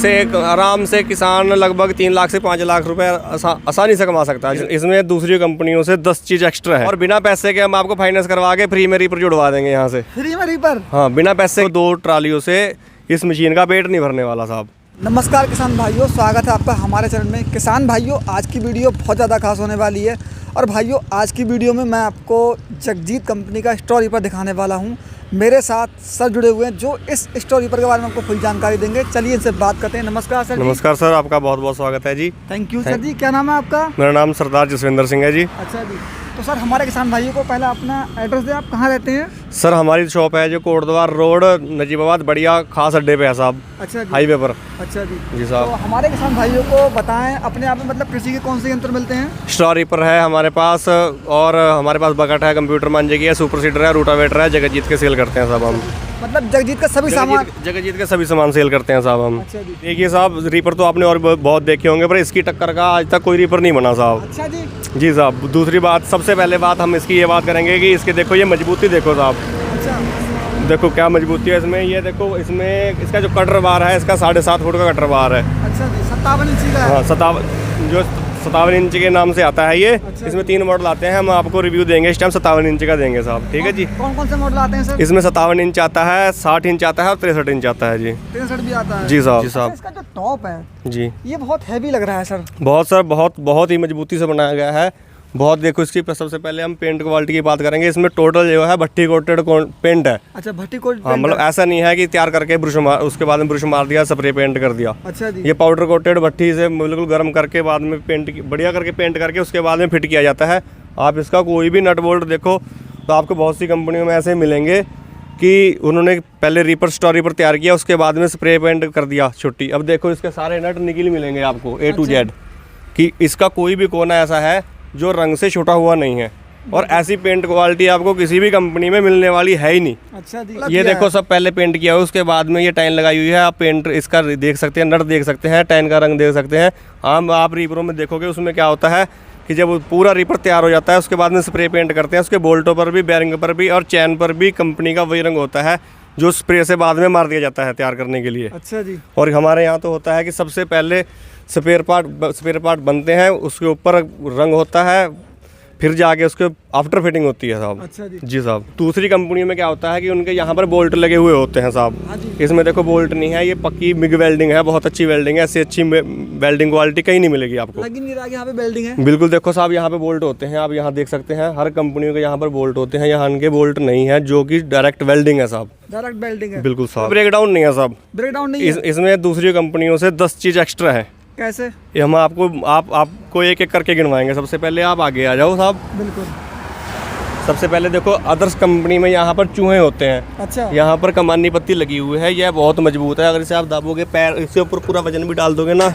इससे एक आराम से किसान लगभग 3 लाख से 5 लाख रुपए आसानी से कमा सकता है। इसमें दूसरी कंपनियों से 10 चीज़ एक्स्ट्रा है और बिना पैसे के हम आपको फाइनेंस करवा के फ्री में रीपर जुड़वा देंगे यहाँ से। फ्री में रीपर? हाँ, बिना पैसे 2 ट्रालियों से इस मशीन का पेट नहीं भरने वाला साहब। नमस्कार किसान भाइयों, स्वागत है आपका हमारे चैनल में। किसान भाइयों, आज की वीडियो बहुत ज़्यादा खास होने वाली है और भाइयों आज की वीडियो में मैं आपको जगजीत कंपनी का स्टोर रीपर दिखाने वाला हूं। मेरे साथ सर जुड़े हुए हैं जो इस स्टोर रीपर के बारे में आपको फुल जानकारी देंगे। चलिए इनसे बात करते हैं। नमस्कार सर। नमस्कार सर, आपका बहुत बहुत स्वागत है जी। थैंक यू सर जी। क्या नाम है आपका? मेरा नाम सरदार जसविंदर सिंह है जी। अच्छा जी, तो सर हमारे किसान भाइयों को पहले अपना एड्रेस दें, आप कहाँ रहते हैं? सर हमारी शॉप है जो कोटद्वार रोड नजीबाबाद बढ़िया खास अड्डे पे है साहब। अच्छा जी, हाईवे पर। अच्छा जी जी साहब। तो हमारे किसान भाइयों को बताएं अपने आप में मतलब कृषि के कौन से यंत्र मिलते हैं? स्टोर रीपर है हमारे पास और हमारे पास बकेट है, कंप्यूटर मांझे की है, सुपर सीडर है, रूटावेटर है, जगजीत के सेल करते हैं साहब हम। मतलब जगजीत का सभी सामान? जगजीत के सभी सामान सेल करते हैं साहब हम। अच्छा जी। देखिए साहब, रीपर तो आपने और बहुत देखे होंगे पर इसकी टक्कर का आज तक कोई रीपर नहीं बना साहब। अच्छा जी। जी साहब। दूसरी बात, सबसे पहले बात हम इसकी ये बात करेंगे कि इसके देखो ये मजबूती देखो साहब। अच्छा, देखो क्या मजबूती है इसमें। ये देखो इसमें इसका जो कटर बार है इसका 7.5 फुट का कटर बार है। अच्छा जी, 57 इंची का है। हाँ, 57 इंच के नाम से आता है ये। अच्छा। इसमें 3 मॉडल आते हैं, हम आपको रिव्यू देंगे इस टाइम 57 इंच का देंगे साहब। ठीक है जी। कौन कौन से मॉडल आते हैं सर? इसमें 57 इंच आता है, 60 इंच आता है और 63 इंच आता है जी। 63 भी आता है? जी साहब। जी अच्छा, साहब। इसका जो टॉप है जी, ये बहुत हैवी लग रहा है सर। बहुत सर, बहुत ही मजबूती से बनाया गया है। बहुत देखो इसकी सबसे पहले हम पेंट क्वालिटी की बात करेंगे। इसमें टोटल जो है भट्टी कोटेड पेंट है। अच्छा, भट्टी कोट हाँ, मतलब ऐसा नहीं है कि तैयार करके ब्रश मार उसके बाद में ब्रश मार दिया, स्प्रे पेंट कर दिया। अच्छा जी। ये पाउडर कोटेड भट्टी से बिल्कुल गर्म करके बाद में बढ़िया करके पेंट करके उसके बाद में फिट किया जाता है। आप इसका कोई भी नट बोल्ट देखो तो आपको बहुत सी कंपनियों में ऐसे मिलेंगे कि उन्होंने पहले रीपर स्टोर रीपर तैयार किया, उसके बाद में स्प्रे पेंट कर दिया छुट्टी। अब देखो इसके सारे नट निकल मिलेंगे आपको A to Z कि इसका कोई भी कोना ऐसा है जो रंग से छुटा हुआ नहीं है और ऐसी पेंट क्वालिटी आपको किसी भी कंपनी में मिलने वाली है ही नहीं। अच्छा जी। ये देखो सब पहले पेंट किया हुआ, उसके बाद में ये टाइन लगाई हुई है। आप पेंट इसका देख सकते हैं, नट देख सकते हैं, टाइन का रंग देख सकते हैं। आप रीपरों में देखोगे उसमें क्या होता है कि जब पूरा रीपर तैयार हो जाता है उसके बाद में स्प्रे पेंट करते हैं। उसके बोल्टों पर भी, बेरिंग पर भी और चैन पर भी कंपनी का वही रंग होता है जो स्प्रे से बाद में मार दिया जाता है तैयार करने के लिए। अच्छा जी। और हमारे यहाँ तो होता है कि सबसे पहले स्पेयर पार्ट बनते हैं, उसके ऊपर रंग होता है, फिर जाके उसके आफ्टर फिटिंग होती है साहब। अच्छा जी। जी साहब। दूसरी कंपनियों में क्या होता है कि उनके यहाँ पर बोल्ट लगे हुए होते हैं साहब। हाँ जी। इसमें देखो बोल्ट नहीं है, ये पक्की मिग वेल्डिंग है, बहुत अच्छी वेल्डिंग है। ऐसी अच्छी वेल्डिंग क्वालिटी कहीं नहीं मिलेगी आपको। लग ही नहीं रहा कि यहाँ पे वेल्डिंग है। बिल्कुल देखो साहब, यहाँ पे बोल्ट होते हैं, आप यहाँ देख सकते हैं। हर कंपनियों के यहाँ पर बोल्ट होते हैं, यहाँ इनके बोल्ट नहीं है जो कि डायरेक्ट वेल्डिंग है साहब। डायरेक्ट वेल्डिंग है? बिल्कुल साहब। ब्रेकडाउन नहीं है साहब। ब्रेकडाउन नहीं है? इसमें दूसरी कंपनियों से 10 चीज़ एक्स्ट्रा है। कैसे? ये हम आपको एक एक करके गिनवाएंगे। सबसे पहले आप आगे आ जाओ साहब। बिल्कुल। सबसे पहले देखो अदर्स कंपनी में यहाँ पर चूहे होते हैं। अच्छा। यहाँ पर कमानी पत्ती लगी हुई है, यह बहुत मजबूत है। अगर इसे आप दाबोगे, पैर इसके ऊपर पूरा वजन भी डाल दोगे ना,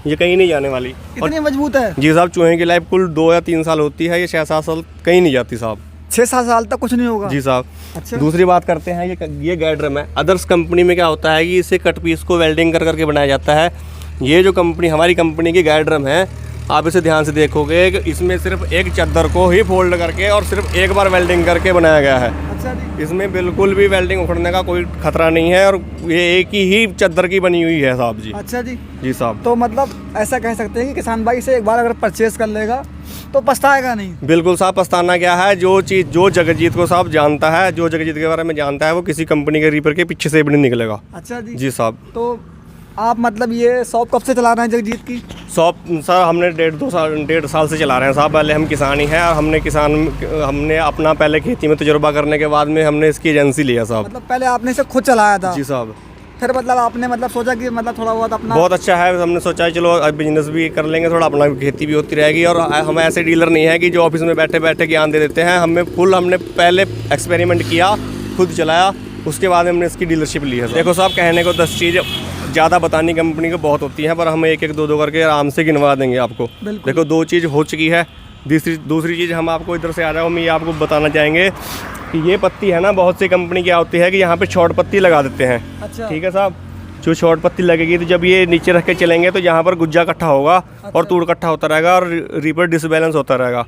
ये कहीं नहीं जाने वाली। इतनी मजबूत है? जी साहब। चूहे की लाइफ कुल 2 या 3 साल होती है, ये 6-7 साल कहीं नहीं जाती साहब। 6-7 साल तक कुछ नहीं होगा? जी साहब। अच्छा। दूसरी बात करते हैं, ये गाइड ड्रम है। अदर्स कंपनी में क्या होता है कि इसे कट पीस को वेल्डिंग कर करके बनाया जाता है। ये जो कंपनी हमारी कंपनी की गाइड ड्रम है, आप इसे ध्यान से देखोगे कि इसमें सिर्फ एक चादर को ही फोल्ड करके और सिर्फ एक बार वेल्डिंग करके बनाया गया है। अच्छा जी। इसमें बिल्कुल भी वेल्डिंग उखड़ने का कोई खतरा नहीं है और ये एक ही चादर की बनी हुई है साहब जी। अच्छा जी। जी साहब। तो मतलब ऐसा कह सकते हैं कि किसान भाई से एक बार अगर परचेज कर लेगा तो पछताएगा नहीं? बिल्कुल साहब। पछताना क्या है, जो जगजीत को साहब जानता है, जो जगजीत के बारे में जानता है, वो किसी कंपनी के रीपर के पीछे से भी नहीं निकलेगा। अच्छा जी। जी साहब। तो आप मतलब ये शॉप कब से चला रहे हैं जगजीत की? शॉप सर हमने 1.5 साल से चला रहे हैं साहब। पहले हम किसान ही हैं और हमने अपना पहले खेती में तजुर्बा करने के बाद में हमने इसकी एजेंसी लिया साहब। मतलब पहले आपने इसे खुद चलाया था? जी साहब। फिर मतलब आपने मतलब सोचा कि मतलब थोड़ा बहुत अपना बहुत अच्छा है, हमने सोचा है चलो अब बिजनेस भी कर लेंगे, थोड़ा अपना खेती भी होती रहेगी। और हम ऐसे डीलर नहीं है कि जो ऑफिस में बैठे बैठे ज्ञान दे देते हैं। हमने पहले एक्सपेरिमेंट किया, खुद चलाया, उसके बाद हमने इसकी डीलरशिप ली है। देखो साहब, कहने को 10 चीज़ ज़्यादा बतानी कंपनी को बहुत होती है, पर हम एक एक 2 करके आराम से गिनवा देंगे आपको। देखो 2 चीज़ हो चुकी है। दूसरी चीज़ हम आपको इधर से आ जाओ, हम ये आपको बताना चाहेंगे कि ये पत्ती है ना, बहुत सी कंपनी क्या होती है कि यहाँ पे शॉर्ट पत्ती लगा देते हैं। अच्छा। ठीक है साहब। जो शॉर्ट पत्ती लगेगी तो जब ये नीचे रख के चलेंगे तो यहाँ पर गुज्जा इकट्ठा होगा। अच्छा। और तूड़ इकट्ठा होता रहेगा और रीपर डिसबैलेंस होता रहेगा।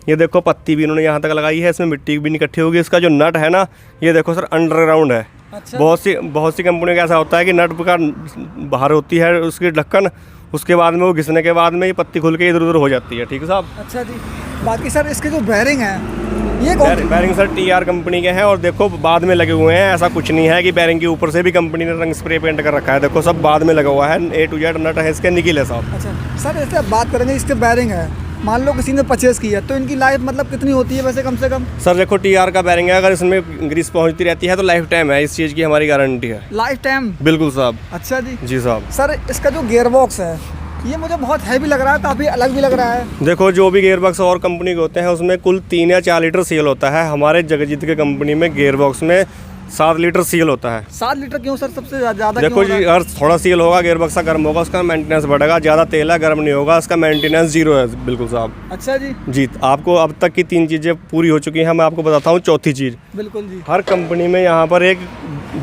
ये देखो पत्ती भी इन्होंने यहाँ तक लगाई है, इसमें मिट्टी भी नहीं इकट्ठी होगी। इसका जो नट है ना, ये देखो सर अंडरग्राउंड है, अच्छा। बहुत सी कंपनियों का ऐसा होता है कि नट का बाहर होती है उसकी ढक्कन, उसके बाद में वो घिसने के बाद में ये पत्ती खुल के इधर उधर हो जाती है। ठीक है साहब। अच्छा जी। बाकी सर इसके जो बेयरिंग है ये कौन बैरिंग सर TR कंपनी के हैं और देखो बाद में लगे हुए हैं। ऐसा कुछ नहीं है कि बैरिंग के ऊपर से भी कंपनी ने रंग स्प्रे पेंट कर रखा है। देखो सब बाद में लगा हुआ है। A to Z नट है इसके निकल है साहब। अच्छा सर, जैसे आप बात करेंगे इसके बेयरिंग है, मान लो किसी ने परचेज़ की है तो इनकी लाइफ मतलब कितनी होती है वैसे कम से कम? सर देखो TR का बैरिंग है, अगर इसमें ग्रीस पहुंचती रहती है तो लाइफ टाइम है, इस चीज़ की हमारी गारंटी है। Life time? बिल्कुल साहब। अच्छा जी। जी साहब। सर इसका जो गियर बॉक्स है ये मुझे बहुत हैवी लग रहा है, काफ़ी अलग भी लग रहा है। देखो जो भी गियर बॉक्स और कंपनी के होते हैं उसमें कुल 3 या 4 लीटर सील होता है। हमारे जगजीत के कंपनी में गियर बॉक्स में 7 लीटर सील होता है। 7 लीटर क्यों सर? सबसे ज़्यादा देखो जी, अगर थोड़ा सील होगा गियर बॉक्स का गर्म होगा, उसका मेंटेनेंस बढ़ेगा। ज़्यादा तेल है गर्म नहीं होगा, उसका मेंटेनेंस 0 है। बिल्कुल साहब। अच्छा जी। जी, आपको अब तक की 3 चीज़ें पूरी हो चुकी हैं। मैं आपको बताता हूँ चौथी चीज़। बिल्कुल जी। हर कंपनी में यहाँ पर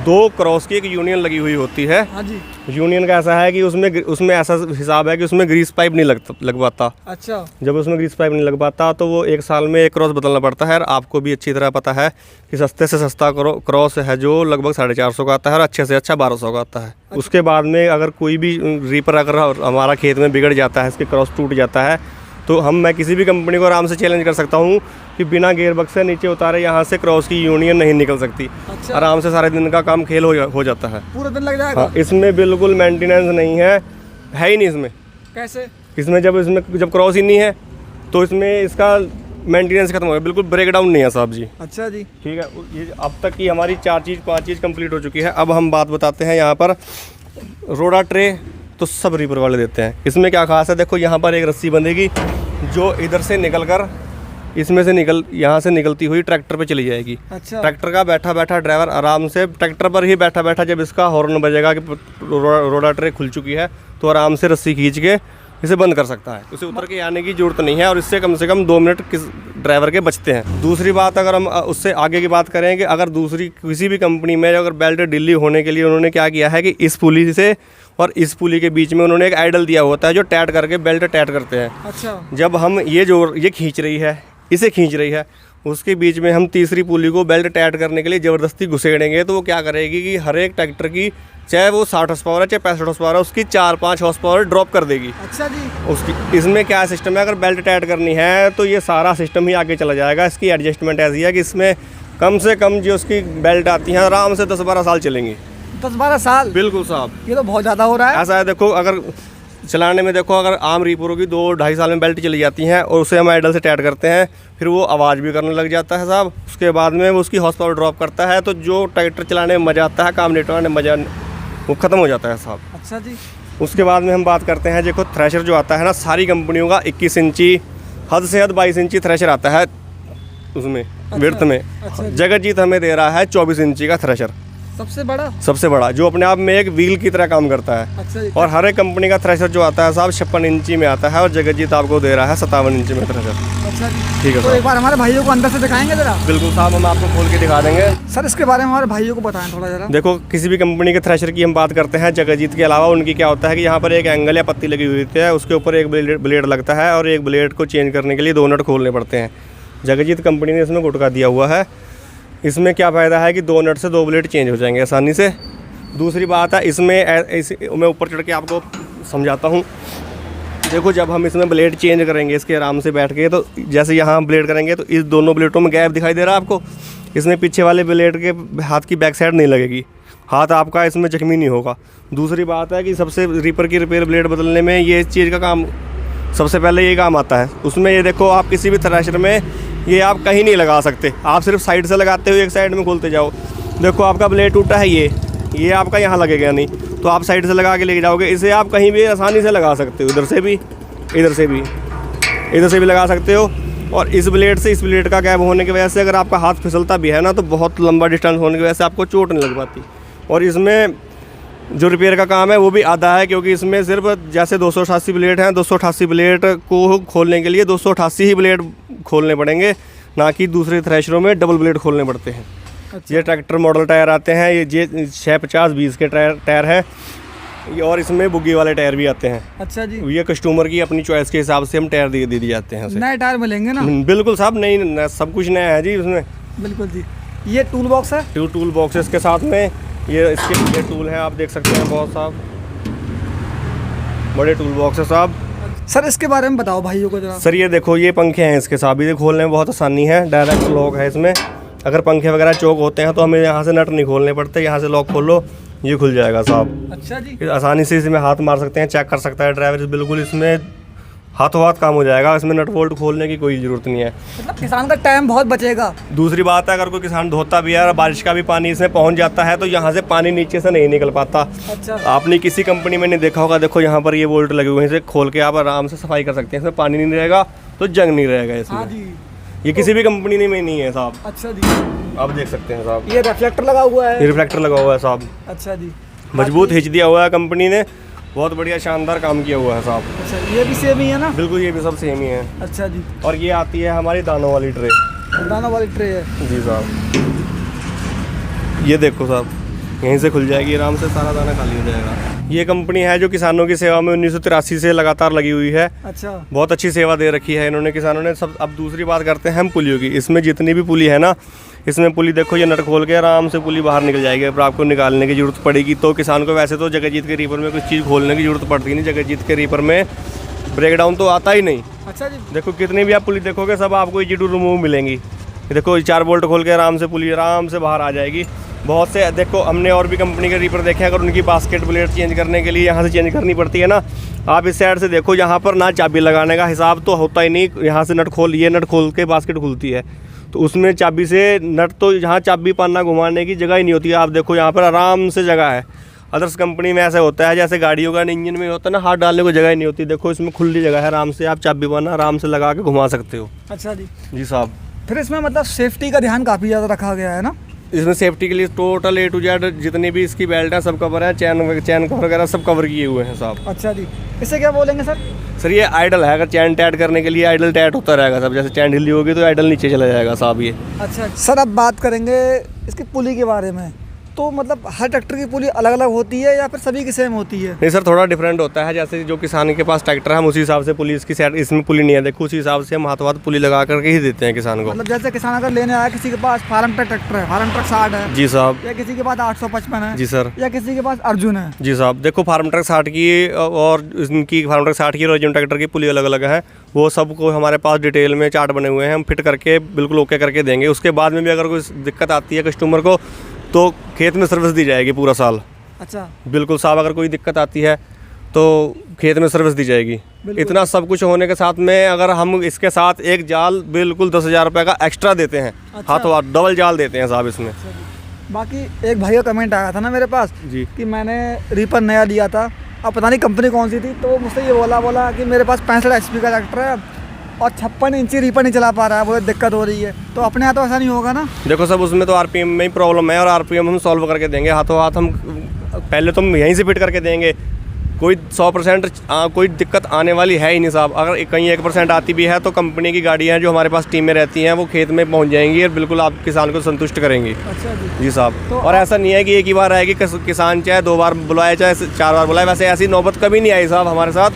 2 क्रॉस की एक यूनियन लगी हुई होती है। हाँ जी। यूनियन का ऐसा है कि उसमें ऐसा हिसाब है कि उसमें ग्रीस पाइप नहीं लग पाता। अच्छा। जब उसमें ग्रीस पाइप नहीं लग पाता तो वो 1 साल में 1 क्रॉस बदलना पड़ता है। और आपको भी अच्छी तरह पता है कि सस्ते से सस्ता क्रॉस है जो लगभग 450 का आता है और अच्छे से अच्छा 1200 का आता है। उसके बाद में अगर कोई भी रीपर अगर हमारा खेत में बिगड़ जाता है, इसके क्रॉस टूट जाता है, तो मैं किसी भी कंपनी को आराम से चैलेंज कर सकता हूँ कि बिना गियर बॉक्स से नीचे उतारे यहाँ से क्रॉस की यूनियन नहीं निकल सकती। अच्छा। आराम से सारे दिन का काम खेल हो जाता है। पूरा दिन लग जाएगा? हाँ, इसमें बिल्कुल मेंटेनेंस नहीं है ही नहीं इसमें। कैसे? इसमें जब क्रॉस ही नहीं है तो इसमें इसका मेंटेनेंस खत्म हो गया, बिल्कुल ब्रेक डाउन नहीं है साहब जी। अच्छा जी। ठीक है। ये अब तक की हमारी 4 चीज़ 5 चीज़ कंप्लीट हो चुकी है। अब हम बात बताते हैं यहाँ पर रोडा ट्रे तो सब रीपर वाले देते हैं। इसमें क्या खास है, देखो यहाँ पर एक रस्सी बंधेगी जो इधर से निकल कर यहाँ से निकलती हुई ट्रैक्टर पे चली जाएगी। अच्छा। ट्रैक्टर का बैठा बैठा ड्राइवर आराम से ट्रैक्टर पर ही बैठा बैठा जब इसका हॉर्न बजेगा कि रोडा ट्रे खुल चुकी है तो आराम से रस्सी खींच के इसे बंद कर सकता है। उसे उतर के आने की जरूरत नहीं है और इससे कम से कम 2 मिनट किस ड्राइवर के बचते हैं। दूसरी बात, अगर हम उससे आगे की बात करें कि अगर दूसरी किसी भी कंपनी में अगर बेल्ट ढीली होने के लिए उन्होंने क्या किया है कि इस पुली से और इस पुली के बीच में उन्होंने एक आइडल दिया होता है जो टाइट करके बेल्ट टाइट करते हैं। अच्छा। जब हम ये खींच रही है, इसे खींच रही है, उसके बीच में हम तीसरी पुली को बेल्ट टाइट करने के लिए ज़बरदस्ती घुसेड़ेंगे तो वो क्या करेगी कि हर एक ट्रैक्टर की, चाहे वो 60 हॉर्स पावर है चाहे 65 हॉर्स पावर है, उसकी 4-5 हॉर्स पावर ड्रॉप कर देगी। अच्छा जी। उसकी इसमें क्या सिस्टम है, अगर बेल्ट टाइट करनी है तो ये सारा सिस्टम ही आगे चला जाएगा। इसकी एडजस्टमेंट ऐसी है कि इसमें कम से कम जो उसकी बेल्ट आती है आराम से 10-12 साल चलेंगी। 10-12 साल? बिल्कुल साहब। ये तो बहुत ज़्यादा हो रहा है। ऐसा है, देखो अगर चलाने में देखो अगर आम रीपरों की 2-2.5 साल में बेल्ट चली जाती हैं और उसे हम आइडल से टाइट करते हैं, फिर वो आवाज़ भी करने लग जाता है साहब। उसके बाद में वो उसकी हॉर्स पावर ड्रॉप करता है तो जो ट्रैक्टर चलाने में मज़ा आता है, काम निटवाने में मज़ा वो ख़त्म हो जाता है साहब। अच्छा जी। उसके बाद में हम बात करते हैं, देखो थ्रेशर जो आता है ना, सारी कंपनियों का 21 इंची हद से हद 22 इंची थ्रेशर आता है उसमें। अच्छा। विड्थ में। अच्छा। जगजीत हमें दे रहा है 24 इंची का थ्रेशर, सबसे बड़ा जो अपने आप में एक व्हील की तरह काम करता है। अच्छा जी। और हर एक कंपनी का थ्रेशर जो आता है साहब 56 इंची में आता है और जगजीत आपको दे रहा है 57 इंची में थ्रेशर। अच्छा जी। ठीक है तो साहब। एक बार हमारे भाइयों को अंदर से दिखाएंगे जरा? बिल्कुल साहब, हम आपको खोल के दिखा देंगे। सर इसके बारे में हमारे भाइयों को बताएं थोड़ा जरा। देखो किसी भी कंपनी के थ्रेशर की हम बात करते हैं, जगजीत के अलावा उनकी क्या होता है कि यहाँ पर एक एंगल या पत्ती लगी हुई होती है, उसके ऊपर एक ब्लेड लगता है और एक ब्लेड को चेंज करने के लिए 2 नट खोलने पड़ते हैं। जगजीत कंपनी ने इसमें गुटका दिया हुआ है। इसमें क्या फ़ायदा है कि 2 नट से 2 ब्लेड चेंज हो जाएंगे आसानी से। दूसरी बात है, इसमें मैं ऊपर चढ़ के आपको समझाता हूँ। देखो जब हम इसमें ब्लेड चेंज करेंगे इसके आराम से बैठ के, तो जैसे यहाँ ब्लेड करेंगे तो इस दोनों ब्लेडों में गैप दिखाई दे रहा है आपको। इसमें पीछे वाले ब्लेड के हाथ की बैक साइड नहीं लगेगी, हाथ आपका इसमें जख्मी नहीं होगा। दूसरी बात है कि सबसे रीपर की रिपेयर ब्लेड बदलने में ये चीज़ का काम सबसे पहले ये काम आता है। उसमें ये देखो आप किसी भी थ्रेशर में ये आप कहीं नहीं लगा सकते, आप सिर्फ साइड से लगाते हो, एक साइड में खोलते जाओ। देखो आपका ब्लेड टूटा है, ये आपका यहाँ लगेगा नहीं, तो आप साइड से लगा के लेके जाओगे। इसे आप कहीं भी आसानी से लगा सकते हो, इधर से भी, इधर से भी लगा सकते हो। और इस ब्लेड से इस ब्लेड का गैप होने की वजह से अगर आपका हाथ फिसलता भी है ना तो बहुत लंबा डिस्टेंस होने की वजह से आपको चोट नहीं लग पाती। और इसमें जो रिपेयर का काम है वो भी आधा है, क्योंकि इसमें सिर्फ जैसे 288 ब्लेड हैं, 288 ब्लेड को खोलने के लिए 288 ही ब्लेड खोलने पड़ेंगे, ना कि दूसरे थ्रेशरों में डबल ब्लेड खोलने पड़ते हैं। अच्छा। ये ट्रैक्टर मॉडल टायर आते हैं, ये 650-20 के टायर हैं, और इसमें बुग्गी वाले टायर भी आते हैं। अच्छा जी। ये कस्टमर की अपनी चॉइस के हिसाब से हम टायर दे दिए जाते हैं उसे। नए टायर मिलेंगे ना? बिल्कुल साहब, नहीं सब कुछ नया है जी उसमें। बिल्कुल जी। ये टूल बॉक्स है। टूल बॉक्स है इसके साथ में। ये इसके टूल हैं, आप देख सकते हैं बहुत साहब, बड़े टूल बॉक्स है साहब। सर इसके बारे में बताओ भाइयों को जरा। सर ये देखो, ये पंखे हैं इसके साथ, ये खोलने में बहुत आसानी है, डायरेक्ट लॉक है इसमें। अगर पंखे वगैरह चौक होते हैं तो हमें यहाँ से नट नहीं खोलने पड़ते, यहाँ से लॉक खोलो, ये खुल जाएगा साहब। अच्छा जी। आसानी से इसमें हाथ मार सकते हैं, चेक कर सकता है ड्राइवर, बिल्कुल इसमें हाथों हाथ काम हो जाएगा, इसमें नट बोल्ट खोलने की कोई ज़रूरत नहीं है। मतलब किसान का टाइम बहुत बचेगा। दूसरी बात है, अगर कोई किसान धोता भी है और बारिश का भी पानी इसमें पहुंच जाता है तो यहाँ से पानी नीचे से नहीं निकल पाता। अच्छा। आपने किसी कंपनी में नहीं देखा होगा, देखो यहाँ पर ये बोल्ट लगे हुए हैं, इसे खोल के आप आराम से सफाई कर सकते हैं, इसमें पानी नहीं रहेगा तो जंग नहीं रहेगा हाँ इसमें। जी। ये किसी भी कंपनी में नहीं है साहब। अच्छा जी। आप देख सकते हैं साहब, ये रिफ्लेक्टर लगा हुआ है। ये रिफ्लेक्टर लगा हुआ है साहब, अच्छा जी। मजबूत खींच दिया हुआ है कंपनी ने, बहुत बढ़िया शानदार काम किया हुआ है साहब। अच्छा, ये भी सेम ही है ना? बिल्कुल, ये भी सब सेम ही है। अच्छा जी। और ये आती है हमारी दानों वाली ट्रे। दानों वाली ट्रे है जी साहब, ये देखो साहब, यहीं से खुल जाएगी, आराम से सारा दाना खाली हो जाएगा। ये कंपनी है जो किसानों की सेवा में 1983 से लगातार लगी हुई है। अच्छा। बहुत अच्छी सेवा दे रखी है इन्होंने किसानों ने सब। अब दूसरी बात करते हैं हम पुलियों की। इसमें जितनी भी पुली है ना, इसमें पुली देखो, ये नट खोल के आराम से पुली बाहर निकल जाएगी। अगर आपको निकालने की ज़रूरत पड़ेगी तो किसान को, वैसे तो जगजीत के रीपर में कुछ चीज़ खोलने की ज़रूरत पड़ती नहीं, जगजीत के रीपर में ब्रेकडाउन तो आता ही नहीं। अच्छा जी। देखो कितनी भी आप पुली देखोगे सब आपको इजी टू रिमूव मिलेंगी। ये देखो, 4 बोल्ट खोल के आराम से पुली आराम से बाहर आ जाएगी। बहुत से देखो, हमने और भी कंपनी के रीपर देखे हैं, अगर उनकी बास्केट ब्लेड चेंज करने के लिए यहाँ से चेंज करनी पड़ती है ना, आप इस साइड से देखो, यहाँ पर ना चाबी लगाने का हिसाब तो होता ही नहीं। यहाँ से नट खोल, ये नट खोल के बास्केट खुलती है, तो उसमें चाबी से नट, तो यहाँ चाबी पन्ना घुमाने की जगह ही नहीं होती है। आप देखो यहाँ पर आराम से जगह है। अदर्स कंपनी में ऐसा होता है जैसे गाड़ियों का इंजन में होता है ना, हाथ डालने को जगह ही नहीं होती। देखो इसमें खुली जगह है, आराम से आप चाबी पन्ना आराम से लगा के घुमा सकते हो। अच्छा जी। जी साहब। फिर इसमें मतलब सेफ्टी का ध्यान काफ़ी ज़्यादा रखा गया है ना? इसमें सेफ्टी के लिए टोटल A to Z जितनी भी इसकी बेल्ट है सब कवर है, चैन कवर वगैरह सब कवर किए हुए हैं साहब। अच्छा जी। इसे क्या बोलेंगे सर? सर ये आइडल है, अगर चैन टाइट करने के लिए आइडल टाइट होता रहेगा सब, जैसे चैन ढीली होगी तो आइडल नीचे चला जाएगा साहब ये। अच्छा सर, अब बात करेंगे इसकी पुली के बारे में। तो मतलब हर ट्रैक्टर की पुली अलग अलग होती है या फिर सभी की सेम होती है? नहीं सर, थोड़ा डिफरेंट होता है। जैसे जो किसान के पास ट्रैक्टर है, हम उसी हिसाब से पुली, इसकी साइड इसमें पुली नहीं है, देखो उसी हिसाब से हम हाथों हाथ पुली लगा करके ही देते हैं किसान को। मतलब जैसे किसान अगर लेने आया, किसी के पास फार्म ट्रक ट्रैक्टर है, फार्म ट्रक 60 है जी साहब, या किसी के पास 855 है जी सर, या किसी के पास अर्जुन है। जी साहब। देखो फार्म ट्रक 60 की और इनकी फार्म ट्रक 60 की और अर्जुन ट्रैक्टर की पुली अलग अलग है। वो सबको हमारे पास डिटेल में चार्ट बने हुए हैं, हम फिट करके बिल्कुल ओके करके देंगे। उसके बाद में भी अगर कोई दिक्कत आती है कस्टमर को तो खेत में सर्विस दी जाएगी पूरा साल। अच्छा। बिल्कुल साहब, अगर कोई दिक्कत आती है तो खेत में सर्विस दी जाएगी। इतना सब कुछ होने के साथ में अगर हम इसके साथ एक जाल बिल्कुल 10,000 रुपये का एक्स्ट्रा देते हैं। अच्छा। हाथों हाथ डबल जाल देते हैं साहब इसमें। बाकी एक भाई का कमेंट आया था ना मेरे पास जी कि मैंने रीपर नया लिया था, अब पता नहीं कंपनी कौन सी थी, तो मुझसे ये बोला कि मेरे पास 65 HP का ट्रैक्टर है और 56 इंची रीपर नहीं चला पा रहा है, बहुत दिक्कत हो रही है। तो अपने यहाँ तो ऐसा नहीं होगा ना? देखो सब उसमें तो RPM में ही प्रॉब्लम है और RPM हम सॉल्व करके देंगे हाथों हाथ। हम पहले तो हम यहीं से फिट करके देंगे। कोई 100% कोई दिक्कत आने वाली है ही नहीं साहब। अगर कहीं 1% आती भी है तो कंपनी की गाड़ियाँ जो हमारे पास टीम में रहती हैं वो खेत में पहुँच जाएंगी और बिल्कुल आप किसान को संतुष्ट करेंगी। अच्छा जी साहब। तो और ऐसा नहीं है कि एक ही बार आएगी, किसान चाहे 2 बार बुलाए चाहे 4 बार बुलाए, वैसे ऐसी नौबत कभी नहीं आई साहब हमारे साथ।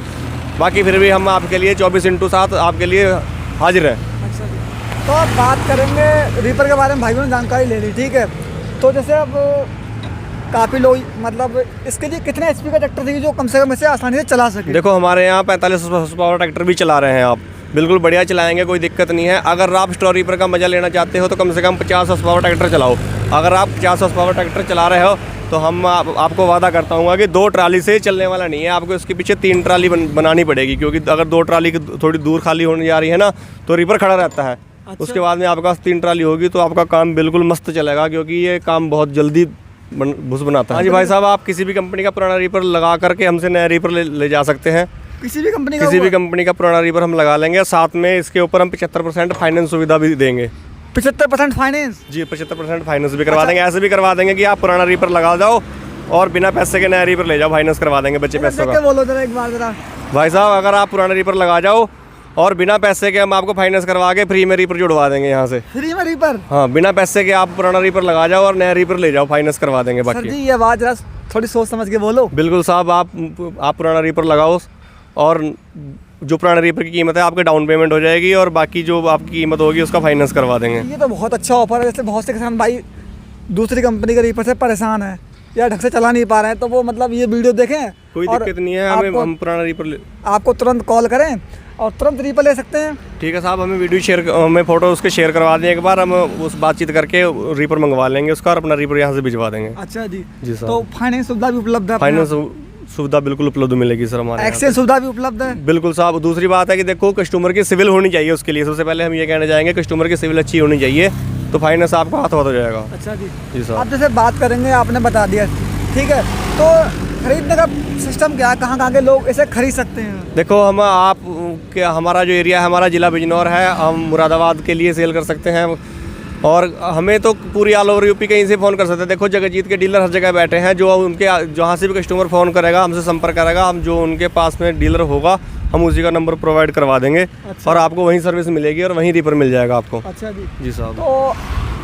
बाकी फिर भी हम आपके लिए 24/7 आपके लिए हाजिर है। अच्छा जी। तो अब बात करेंगे रीपर के बारे में, भाइयों ने जानकारी ले ली, ठीक है। तो जैसे अब काफ़ी लोग, मतलब इसके लिए कितने HP का ट्रैक्टर चाहिए जो कम से कम इसे आसानी से चला सके? देखो हमारे यहाँ 45 हॉर्स पावर ट्रैक्टर भी चला रहे हैं आप, बिल्कुल बढ़िया चलाएंगे, कोई दिक्कत नहीं है। अगर आप स्टोर रीपर का मजा लेना चाहते हो तो कम से कम 50 हॉर्स पावर ट्रैक्टर चलाओ। अगर आप 50 हॉर्स पावर ट्रैक्टर चला रहे हो तो हम आपको वादा करता हूँ कि 2 ट्राली से चलने वाला नहीं है, आपको इसके पीछे 3 ट्राली बनानी पड़ेगी, क्योंकि अगर 2 ट्राली थोड़ी दूर खाली होने जा रही है ना तो रीपर खड़ा रहता है। अच्छा। उसके बाद में आपके पास 3 ट्राली होगी तो आपका काम बिल्कुल मस्त चलेगा, क्योंकि ये काम बहुत जल्दी भुस बनाता है। हाँ जी भाई साहब, आप किसी भी कंपनी का पुराना रीपर लगा करके हमसे नया रीपर ले जा सकते हैं। किसी भी कंपनी का पुराना रीपर हम लगा लेंगे, साथ में इसके ऊपर हम 75% फाइनेंस सुविधा भी देंगे। 75% फाइनेंस? जी, 75% फाइनेंस भी करवा देंगे। ऐसे भी करवा देंगे कि आप पुराना रीपर लगा जाओ और बिना पैसे के नया रीपर ले जाओ, फाइनेंस करवा देंगे बच्चे पैसों का। बोलो जरा एक बार जरा। भाई साहब, अगर आप पुराना रीपर लगा जाओ और बिना पैसे के हम आपको फाइनेंस करवा के फ्री में रीपर जुड़वा देंगे यहाँ से। फ्री में रीपर? हाँ, बिना पैसे के आप पुराना रीपर लगा जाओ और नया रीपर ले जाओ, फाइनेंस करवा देंगे। बाकी सर जी ये बात जरा थोड़ी सोच समझ के बोलो। बिल्कुल साहब, आप पुराना रीपर लगाओ और जो पुराने रीपर की कीमत है आपके डाउन पेमेंट हो जाएगी और बाकी जो आपकी कीमत होगी उसका फाइनेंस करवा देंगे। ये तो बहुत अच्छा ऑफर है। जैसे बहुत से किसान भाई दूसरी कंपनी के रीपर से परेशान है या ढंग से चला नहीं पा रहे हैं, तो वो मतलब ये वीडियो देखें, कोई और दिक्कत नहीं है, हम पुराना रीपर आपको तुरंत कॉल करें और तुरंत रीपर ले सकते हैं। ठीक है साहब, हमें वीडियो शेयर, हमें फ़ोटो उसके शेयर करवा दें एक बार, हम उस बातचीत करके रीपर मंगवा लेंगे उसका और अपना रीपर यहाँ से भिजवा देंगे। अच्छा जी साहब। तो फाइनेंस सुविधा भी उपलब्ध है? फाइनेंस सुविधा बिल्कुल उपलब्ध मिलेगी सर हमारे। एक्सचेंज सुविधा भी उपलब्ध है? बिल्कुल साहब। दूसरी बात है कि देखो कस्टमर की सिविल होनी चाहिए, उसके लिए सबसे पहले हम ये कहना चाहेंगे कस्टमर की सिविल अच्छी होनी चाहिए, तो फाइनेंस आपका हाथ हो जाएगा। अच्छा जी साहब। आप जैसे बात करेंगे, आपने बता दिया, ठीक है, तो खरीदने का सिस्टम क्या है, कहाँ के लोग इसे खरीद सकते हैं? देखो हमारा जो एरिया है, हमारा ज़िला बिजनौर है, हम मुरादाबाद के लिए सेल कर सकते हैं और हमें तो पूरी ऑल ओवर यूपी कहीं से फ़ोन कर सकते हैं। देखो जगजीत के डीलर हर जगह बैठे हैं, जो उनके जहाँ से भी कस्टमर फ़ोन करेगा हमसे संपर्क करेगा, हम जो उनके पास में डीलर होगा हम उसी का नंबर प्रोवाइड करवा देंगे। अच्छा। और आपको वहीं सर्विस मिलेगी और वहीं रीपर मिल जाएगा आपको। अच्छा जी साहब। तो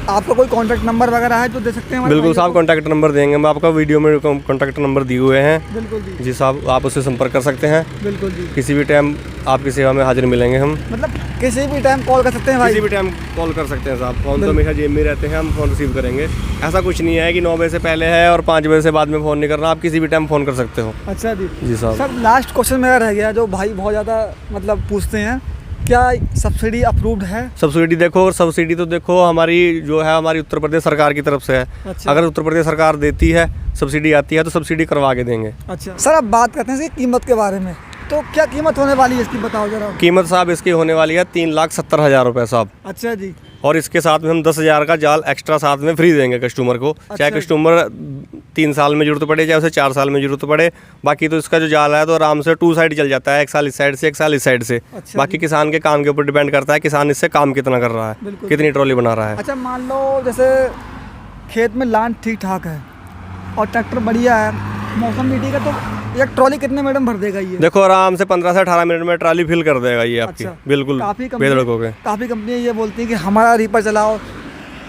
आपका कोई कॉन्टैक्ट नंबर वगैरह है जो दे सकते हैं? बिल्कुल साहब, कॉन्टैक्ट नंबर देंगे, मैं आपका वीडियो में कॉन्टैक्ट नंबर दिए हुए हैं। बिल्कुल जी साहब, आप उससे संपर्क कर सकते हैं। बिल्कुल जी, किसी भी टाइम आपकी सेवा में हाजिर मिलेंगे हम। मतलब किसी भी टाइम कॉल कर सकते हैं भाई? किसी भी टाइम कॉल कर सकते हैं साहब, फ़ोन तो हमेशा जेब में रहते हैं, हम फ़ोन रिसीव करेंगे। ऐसा कुछ नहीं है कि 9 बजे से पहले है और 5 बजे से बाद में फ़ोन नहीं करना, आप किसी भी टाइम फ़ोन कर सकते हो। अच्छा जी साहब। सर लास्ट क्वेश्चन मेरा रह गया, जो भाई बहुत ज़्यादा मतलब पूछते हैं, क्या सब्सिडी अप्रूव्ड है? सब्सिडी देखो, सब्सिडी तो देखो हमारी जो है हमारी उत्तर प्रदेश सरकार की तरफ से है। अच्छा। अगर उत्तर प्रदेश सरकार देती है, सब्सिडी आती है तो सब्सिडी करवा के देंगे। अच्छा सर, अब बात करते हैं इसकी कीमत के बारे में, तो क्या कीमत होने वाली है इसकी, बताओ जरा। कीमत साहब इसकी होने वाली है 3,70,000 रुपये साहब। अच्छा जी। और इसके साथ में हम 10,000 का जाल एक्स्ट्रा साथ में फ्री देंगे कस्टमर को। अच्छा। चाहे कस्टमर 3 साल में जरूरत पड़े, चाहे उसे 4 साल में जरूरत पड़े, बाकी तो इसका जो जाल है तो आराम से 2 साइड चल जाता है, 1 साल इस साइड से 1 साल इस साइड से। अच्छा। बाकी किसान के काम के ऊपर डिपेंड करता है, किसान इससे काम कितना कर रहा है, कितनी ट्रॉली बना रहा है। अच्छा मान लो जैसे खेत में लान ठीक ठाक है और ट्रैक्टर बढ़िया है, मौसम भी ठीक है, तो एक ट्रॉली कितने मिनट में भर देगा ये? देखो आराम से 15 से 18 मिनट में ट्रॉली फिल कर देगा ये आपकी। अच्छा। बिल्कुल काफ़ी कंपनियाँ ये बोलती हैं कि हमारा रीपर चलाओ,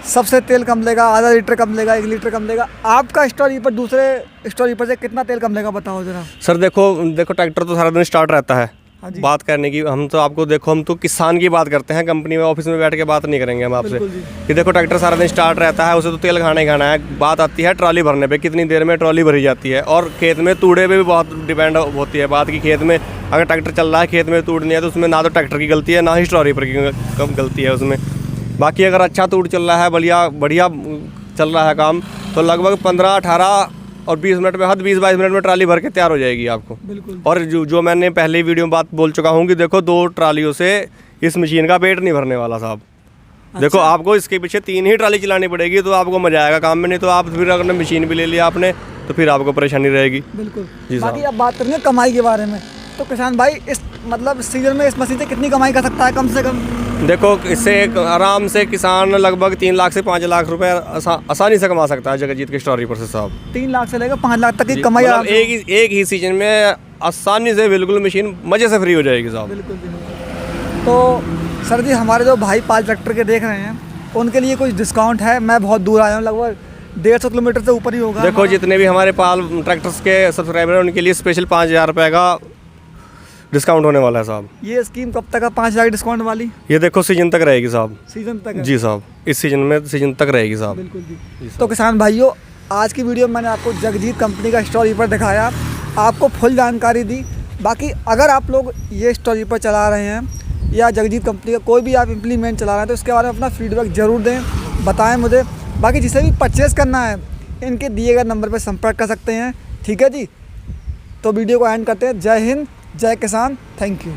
सबसे तेल कम लेगा, आधा लीटर कम लेगा, 1 लीटर कम लेगा। आपका स्टोर रीपर दूसरे स्टोर रीपर से कितना तेल कम लेगा, बताओ जरा। सर देखो ट्रैक्टर तो सारा दिन स्टार्ट रहता है। हाँ जी। बात करने की हम तो आपको देखो, हम तो किसान की बात करते हैं, कंपनी में ऑफिस में बैठ के बात नहीं करेंगे हम आपसे कि देखो ट्रैक्टर सारा दिन स्टार्ट रहता है, उसे तो तेल खाना ही खाना है। बात आती है ट्रॉली भरने पे, कितनी देर में ट्रॉली भरी जाती है। और खेत में तूड़े पे भी बहुत डिपेंड होती है बात, कि खेत में अगर ट्रैक्टर चल रहा है, खेत में तूड़ नहीं है, तो उसमें ना तो ट्रैक्टर की गलती है, ना ही ट्रॉली पर की गलती है उसमें। बाकी अगर अच्छा तूड़ चल रहा है, बढ़िया चल रहा है काम, तो लगभग 15, 18 और 20 मिनट में, हद 20-22 मिनट में ट्राली भर के तैयार हो जाएगी आपको। बिल्कुल। और जो मैंने पहले वीडियो में बात बोल चुका हूँ कि देखो 2 ट्रालियों से इस मशीन का पेट नहीं भरने वाला साहब। अच्छा। देखो आपको इसके पीछे 3 ही ट्राली चलानी पड़ेगी तो आपको मजा आएगा काम में, नहीं तो आप फिर अगर मशीन भी ले लिया आपने तो फिर आपको परेशानी रहेगी। बिल्कुल जी। बाकी अब बात करेंगे कमाई के बारे में, तो किसान भाई इस मतलब सीजन में इस मशीन से कितनी कमाई कर सकता है कम से कम? देखो इससे आराम से किसान लगभग 3 लाख से 5 लाख रुपए आसानी से कमा सकता है जगजीत के स्टोर रीपर से साहब। 3 लाख से लेकर 5 लाख तक की कमाई मतलब एक ही सीजन में आसानी से बिल्कुल मशीन मजे से फ्री हो जाएगी साहब। बिल्कुल। तो सर जी हमारे जो भाई पाल ट्रैक्टर के देख रहे हैं उनके लिए कुछ डिस्काउंट है? मैं बहुत दूर आया हूँ, लगभग 150 किलोमीटर से ऊपर ही होगा। देखो जितने भी हमारे पाल ट्रैक्टर्स के सब्सक्राइबर हैं उनके लिए स्पेशल 5,000 रुपये का डिस्काउंट होने वाला है साहब। ये स्कीम कब तक है 5,000 डिस्काउंट वाली? ये देखो सीजन तक रहेगी साहब। सीजन तक है? जी साहब, इस सीजन में सीजन तक रहेगी साहब। बिल्कुल जी। तो किसान भाइयों आज की वीडियो में मैंने आपको जगजीत कंपनी का स्टोर रीपर दिखाया, आपको फुल जानकारी दी। बाकी अगर आप लोग ये स्टोर रीपर चला रहे हैं या जगजीत कंपनी का कोई भी आप इम्प्लीमेंट चला रहे हैं तो इसके बारे में अपना फीडबैक ज़रूर दें, बताएं मुझे। बाकी जिसे भी परचेज़ करना है इनके दिए गए नंबर पर संपर्क कर सकते हैं। ठीक है जी, तो वीडियो को एंड करते हैं। जय हिंद, जय किसान, थैंक यू।